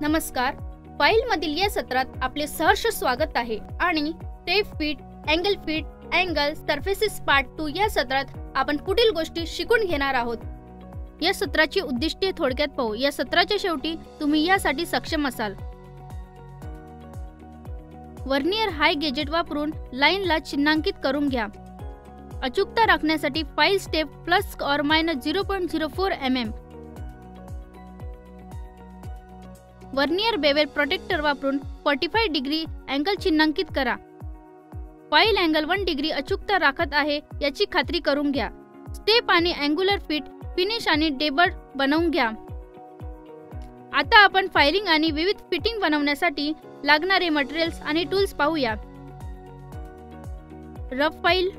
नमस्कार. फाईलमधील या सत्रात आपले सहर्ष स्वागत आहे आणि tape fit, angle fit, angle, surfaces part 2 या सत्रात आपण पुढील गोष्टी शिकून घेणार आहोत. या सत्राची उद्दिष्टे थोडक्यात पाहू. या सत्राच्या शेवटी तुम्ही यासाठी सक्षम असाल. वर्नियर हाय गेजेट वापरून लाईनला चिन्हांकित करून घ्या. अचूकता राखण्यासाठी फाईल स्टेप प्लस और minus 0.04 mm. Vernier bevel protractor वापरून 45 डिग्री अँगल चिन्हांकित करा. फाईल अँगल 1 डिग्री अचूकता राखत आहे याची खात्री करून घ्या. स्टेप आणि अँगुलर फिट, फिनिश आणि डेबड बनवून घ्या. आता आपण फायरिंग आणि विविध फिटिंग बनवण्यासाठी लागणारे मटेरियल्स आणि टूल्स पाहूया. Rough file,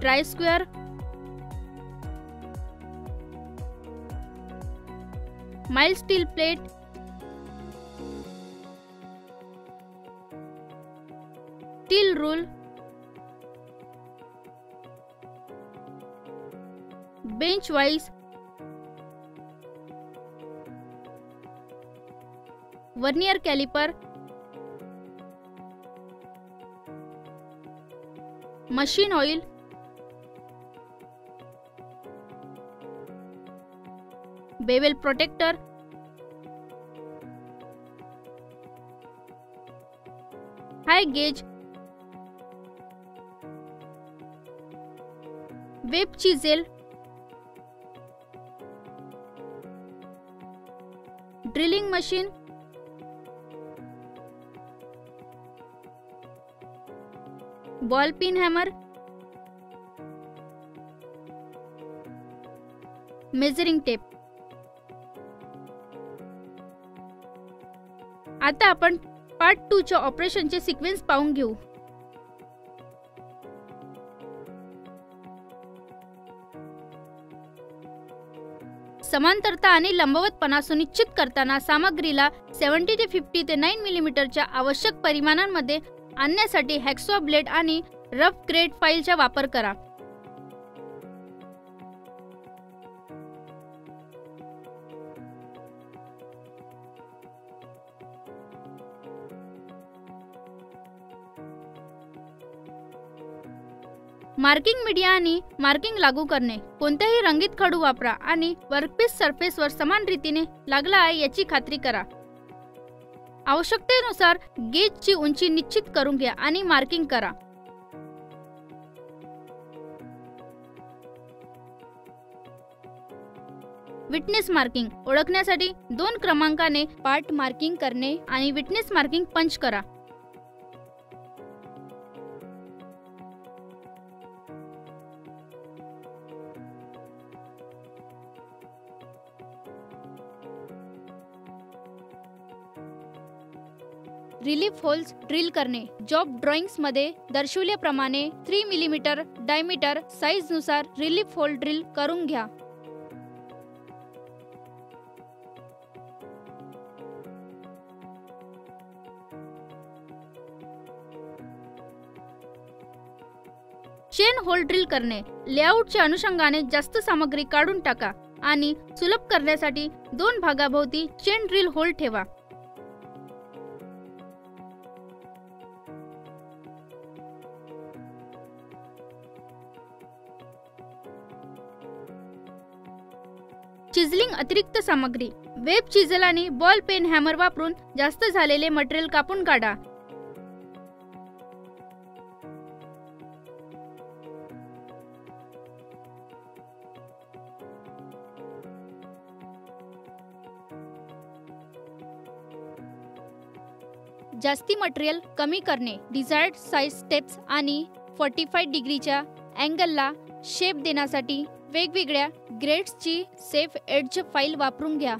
try square, mild steel plate, steel rule, bench vice, vernier caliper, machine oil, bevel protractor, height gauge, web chisel, drilling machine, ball pin hammer, measuring tape. आता आपण part 2 च्या ऑपरेशनचे sequence पाहून घेऊ. समांतरता आणि लंबवतपणा सुनिश्चित करताना सामग्रीला 70 ते 50 ते 9 मिलीमीटरच्या आवश्यक परिमाणांमध्ये आणण्यासाठी हॅक्सॉ ब्लेड आणि रफ ग्रेड फाईलचा वापर करा. मार्किंग मीडिया आणि मार्किंग लागू करणे. कोणत्याही रंगीत खडू वापरा आणि वर्कपीस सरफेसवर समान रीतीने लागला आहे याची खात्री करा. आवश्यकतेनुसार गेजची उंची निश्चित करून घ्या आणि मार्किंग करा. विटनेस मार्किंग ओळखण्यासाठी 2 क्रमांकाने पार्ट मार्किंग करणे आणि विटनेस मार्किंग पंच करा. रिलीफ होल्स ड्रिल करणे. जॉब ड्रॉइंग्स मध्ये दर्शवल्याप्रमाणे 3 मिलीमीटर डायमीटर साइज नुसार रिलीफ होल ड्रिल करून घ्या. चेन होल ड्रिल करणे. लेआउटच्या अनुषंगाने जास्त सामग्री काढून टाका आणि सुलभ करण्यासाठी 2 भागाभोवती चेन ड्रिल होल ठेवा. चिझलिंग अतिरिक्त सामग्री. वेब चिझल आणि बॉल पेन हॅमर वापरून जास्त झालेले मटेरियल कापून काढा. जास्ती मटेरियल कमी करणे. डिझायर्ड साइज स्टेप्स आणि 45 डिग्रीच्या अँगलला शेप देण्यासाठी वेगवेगळ्या ग्रेड्सची सेफ एड्ज फाईल वापरून घ्या.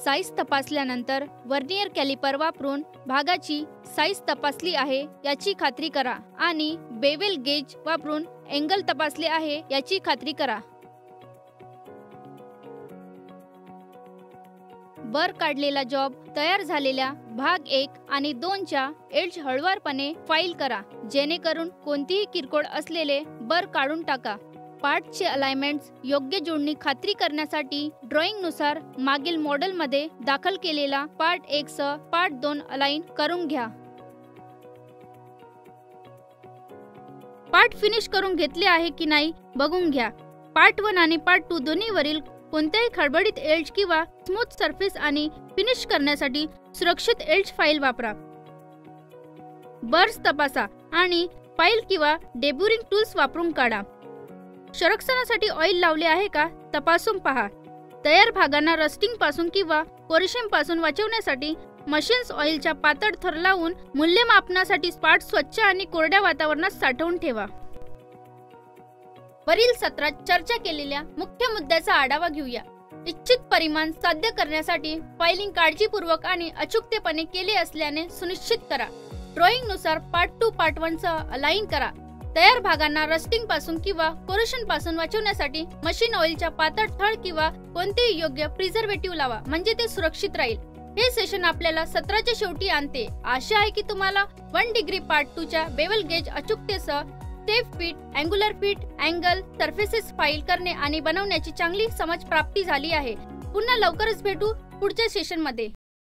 साइज तपासल्यानंतर वर्नियर कॅलिपर वापरून भागाची साइज तपासली आहे याची खात्री करा आणि बेवेल गेज वापरून अँगल तपासले आहे याची खात्री करा. वर काढलेला जॉब तयार झालेल्या भाग 1 आणि 2 च्या एड्ज हळूवारपणे फाईल करा जेणेकरून कोणतीही किरकोळ असलेले बर काढून टाका. पार्टचे अलाइनमेंट्स योग्य जोडणी खात्री करण्यासाठी ड्रॉइंगनुसार मागील मॉडेलमध्ये दाखल केलेला पार्ट 1 सह पार्ट 2 अलाइन करून घ्या. पार्ट फिनिश करून घेतले आहे की नाही बघून घ्या. पार्ट 1 आणि पार्ट 2 दोन्हीवरील कोणत्याही खडबडीत एज किंवा स्मूथ सरफेस आणि फिनिश करण्यासाठी सुरक्षित एज फाईल वापरा. बर्स तपासा आणि फाईल किंवा डेब्युरिंग टूल्स वापरून काढा. संरक्षणासाठी ऑइल लावले आहे का तपासून पहा. तयार भागांना रस्टिंग पासून किंवा कोरेशन पासून वाचवण्यासाठी मशीन्स ऑइलच्या पातळ थर लावून मूल्यमापनासाठी पार्ट स्वच्छ आणि कोरड्या वातावरणात साठवून ठेवा. वरील सत्रात चर्चा केलेल्या मुख्य मुद्द्याचा आढावा घेऊया. इच्छित परिमाण साध्य करण्यासाठी फायलिंग काळजीपूर्वक आणि अचूकतेपणे केले असल्याने सुनिश्चित करा. ड्रॉइंगनुसार पार्ट 2 पार्ट 1 सह अलाइन करा. तयार भागांना रस्टिंग पासून किंवा कोरेशन पासून वाचवण्यासाठी मशीन ऑइलच्या पातळ थर किंवा कोणतेही योग्य प्रिझर्वेटिव्ह लावा म्हणजे ते सुरक्षित राहील. हे सेशन आपल्याला सत्राच्या शेवटी आणते. आशा आहे की तुम्हाला 1 डिग्री पार्ट 2 च्या बेवल गेज अचूकतेसह step fit, angular fit, angle, surfaces file करणे आणि बनवण्याची चांगली समज प्राप्ती झाली आहे. पुन्हा लवकरच भेटू पुढच्या सेशन मध्ये.